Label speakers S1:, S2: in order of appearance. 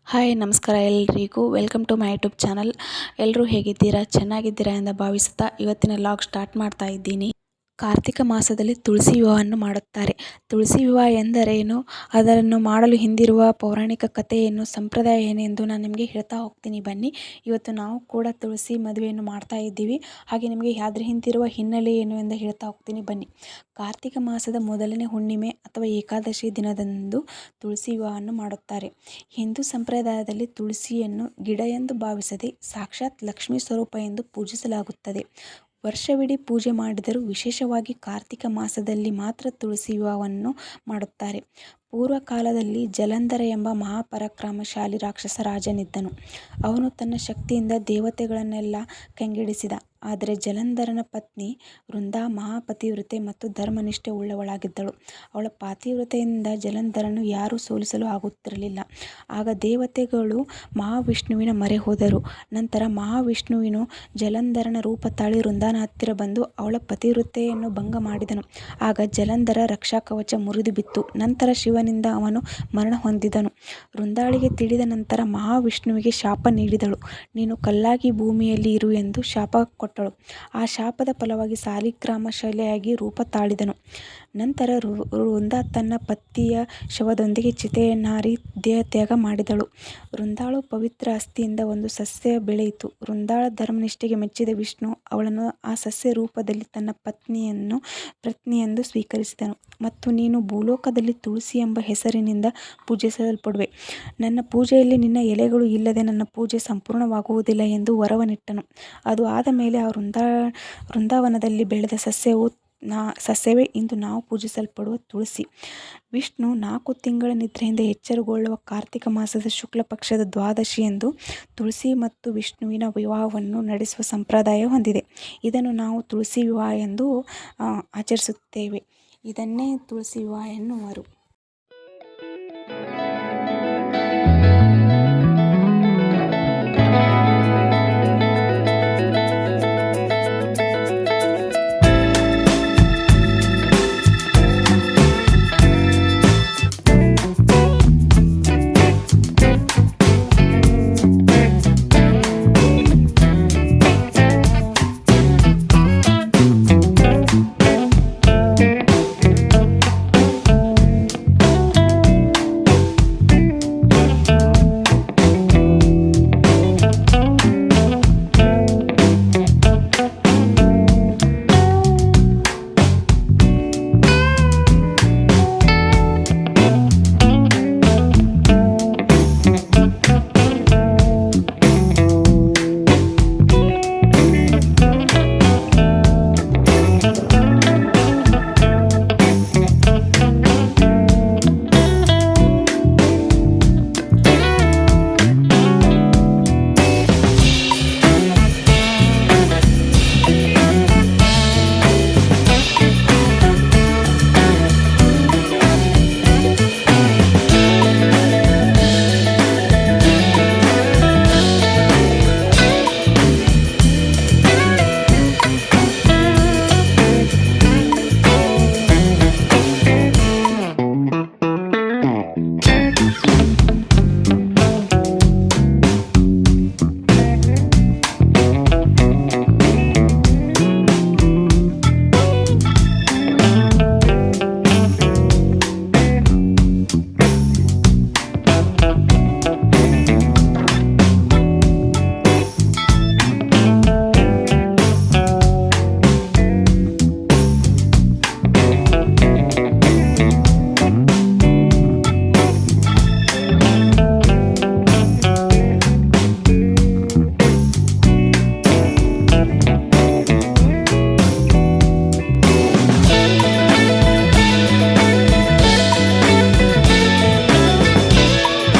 S1: Hi ನಮಸ್ಕಾರ ಎಲ್ರಿಗೂ welcome to my YouTube channel. ಎಲ್ಲರೂ ಹೇಗಿದ್ದೀರಾ? ಚೆನ್ನಾಗಿದ್ದೀರಾ ಎಂದು ಭಾವಿಸುತ್ತಾ ಇವತ್ತಿನ ಲಾಗ್ ಸ್ಟಾರ್ಟ್ ಮಾಡ್ತಾ ಇದ್ದೀನಿ. ಕಾರ್ತಿಕ ಮಾಸದಲ್ಲಿ ತುಳಸಿ ವಿವಾಹವನ್ನು ಮಾಡುತ್ತಾರೆ. ತುಳಸಿ ವಿವಾಹ ಎಂದರೇನು, ಅದನ್ನು ಮಾಡಲು ಹಿಂದಿರುವ ಪೌರಾಣಿಕ ಕಥೆಯನ್ನು, ಸಂಪ್ರದಾಯ ಏನೆಂದು ನಾನು ನಿಮಗೆ ಹೇಳ್ತಾ ಹೋಗ್ತೀನಿ. ಬನ್ನಿ, ಇವತ್ತು ನಾವು ಕೂಡ ತುಳಸಿ ಮದುವೆಯನ್ನು ಮಾಡ್ತಾ ಇದ್ದೀವಿ. ಹಾಗೆ ನಿಮಗೆ ಅದ್ರ ಹಿಂದಿರುವ ಹಿನ್ನೆಲೆ ಏನು ಎಂದು ಹೇಳ್ತಾ ಹೋಗ್ತೀನಿ. ಬನ್ನಿ. ಕಾರ್ತಿಕ ಮಾಸದ ಮೊದಲನೇ ಹುಣ್ಣಿಮೆ ಅಥವಾ ಏಕಾದಶಿ ದಿನದಂದು ತುಳಸಿ ವಿವಾಹವನ್ನು ಮಾಡುತ್ತಾರೆ. ಹಿಂದೂ ಸಂಪ್ರದಾಯದಲ್ಲಿ ತುಳಸಿಯನ್ನು ಗಿಡ ಎಂದು ಭಾವಿಸದೆ ಸಾಕ್ಷಾತ್ ಲಕ್ಷ್ಮೀ ಸ್ವರೂಪ ಎಂದು ಪೂಜಿಸಲಾಗುತ್ತದೆ. ವರ್ಷವಿಡೀ ಪೂಜೆ ಮಾಡಿದರೂ ವಿಶೇಷವಾಗಿ ಕಾರ್ತಿಕ ಮಾಸದಲ್ಲಿ ಮಾತ್ರ ತುಳಸಿ ವಿವಾಹವನ್ನು ಮಾಡುತ್ತಾರೆ. ಪೂರ್ವ ಕಾಲದಲ್ಲಿ ಜಲಂಧರ ಎಂಬ ಮಹಾಪರಾಕ್ರಮಶಾಲಿ ರಾಕ್ಷಸ ರಾಜನಿದ್ದನು. ಅವನು ತನ್ನ ಶಕ್ತಿಯಿಂದ ದೇವತೆಗಳನ್ನೆಲ್ಲ ಕಂಗೆಡಿಸಿದ. ಆದರೆ ಜಲಂಧರನ ಪತ್ನಿ ವೃಂದಾ ಮಹಾಪತಿವ್ರತೆ ಮತ್ತು ಧರ್ಮನಿಷ್ಠೆ ಉಳ್ಳವಳಾಗಿದ್ದಳು. ಅವಳ ಪಾತಿವ್ರತೆಯಿಂದ ಜಲಂಧರನು ಯಾರೂ ಸೋಲಿಸಲು ಆಗುತ್ತಿರಲಿಲ್ಲ. ಆಗ ದೇವತೆಗಳು ಮಹಾವಿಷ್ಣುವಿನ ಮೊರೆ ಹೋದರು. ನಂತರ ಮಹಾವಿಷ್ಣುವಿನು ಜಲಂಧರನ ರೂಪ ತಾಳಿ ವೃಂದಾನ ಹತ್ತಿರ ಬಂದು ಅವಳ ಪತಿವ್ರತೆಯನ್ನು ಭಂಗ ಮಾಡಿದನು. ಆಗ ಜಲಂಧರ ರಕ್ಷಾಕವಚ ಮುರಿದು ಬಿತ್ತು. ನಂತರ ಶಿವನಿಂದ ಅವನು ಮರಣ ಹೊಂದಿದನು. ವೃಂದಾಳಿಗೆ ತಿಳಿದ ನಂತರ ಮಹಾವಿಷ್ಣುವಿಗೆ ಶಾಪ ನೀಡಿದಳು. ನೀನು ಕಲ್ಲಾಗಿ ಭೂಮಿಯಲ್ಲಿ ಇರು ಎಂದು ಶಾಪ ಕೊಟ್ಟಳು. ಆ ಶಾಪದ ಫಲವಾಗಿ ಸಾಲಿಗ್ರಾಮಶಿಲೆಯಾಗಿ ರೂಪ ತಾಳಿದನು. ನಂತರ ವೃಂದಾ ತನ್ನ ಪತಿಯ ಶವದೊಂದಿಗೆ ಚಿತೆಯನ್ನಾರಿ ದೇಹತ್ಯಾಗ ಮಾಡಿದಳು. ವೃಂದಾಳು ಪವಿತ್ರ ಅಸ್ಥಿಯಿಂದ ಒಂದು ಸಸ್ಯ ಬೆಳೆಯಿತು. ವೃಂದಾಳ ಧರ್ಮನಿಷ್ಠೆಗೆ ಮೆಚ್ಚಿದ ವಿಷ್ಣು ಅವಳನ್ನು ಆ ಸಸ್ಯ ರೂಪದಲ್ಲಿ ತನ್ನ ಪತ್ನಿಯೆಂದು ಸ್ವೀಕರಿಸಿದನು. ಮತ್ತು ನೀನು ಭೂಲೋಕದಲ್ಲಿ ತುಳಸಿ ಎಂಬ ಹೆಸರಿನಿಂದ ಪೂಜಿಸಲ್ಪಡುವೆ. ನನ್ನ ಪೂಜೆಯಲ್ಲಿ ನಿನ್ನ ಎಲೆಗಳು ಇಲ್ಲದೆ ನನ್ನ ಪೂಜೆ ಸಂಪೂರ್ಣವಾಗುವುದಿಲ್ಲ ಎಂದು ವರವನ್ನಿಟ್ಟನು. ಅದು ಆದ ಮೇಲೆ ಆ ವೃಂದಾವನದಲ್ಲಿ ಬೆಳೆದ ಸಸ್ಯವೇ ಇಂದು ನಾವು ಪೂಜಿಸಲ್ಪಡುವ ತುಳಸಿ. ವಿಷ್ಣು 4 ತಿಂಗಳ ನಿದ್ರೆಯಿಂದ ಎಚ್ಚರಗೊಳ್ಳುವ ಕಾರ್ತಿಕ ಮಾಸದ ಶುಕ್ಲ ಪಕ್ಷದ ದ್ವಾದಶಿಯಂದು ತುಳಸಿ ಮತ್ತು ವಿಷ್ಣುವಿನ ವಿವಾಹವನ್ನು ನಡೆಸುವ ಸಂಪ್ರದಾಯ ಹೊಂದಿದೆ. ಇದನ್ನು ನಾವು ತುಳಸಿ ವಿವಾಹ ಎಂದು ಆಚರಿಸುತ್ತೇವೆ. ಇದನ್ನೇ ತುಳಸಿ ವಿವಾಹ ಎನ್ನುವರು.